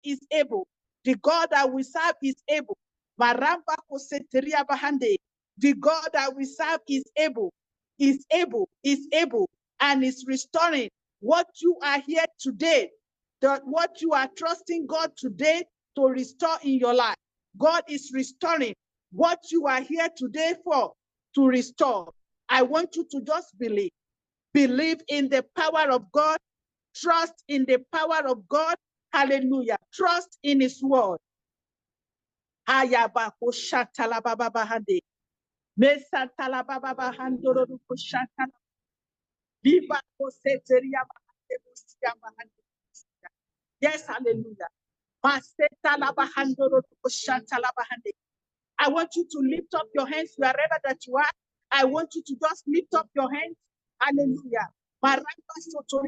is able. The God that we serve is able. Maramba koseteria bahande. The God that we serve is able, and is restoring what you are here today, what you are trusting God today to restore in your life. God is restoring what you are here today for, to restore. I want you to just believe. Believe in the power of God. Trust in the power of God. Hallelujah. Trust in his word. Ayabako shatalababahande. Mesatalababahando shatal. Bibako seteria bahande busia bahande. Yes, hallelujah. Masetalabahando shatalabahande. I want you to lift up your hands wherever that you are. I want you to just lift up your hands. Hallelujah. Maramba sotori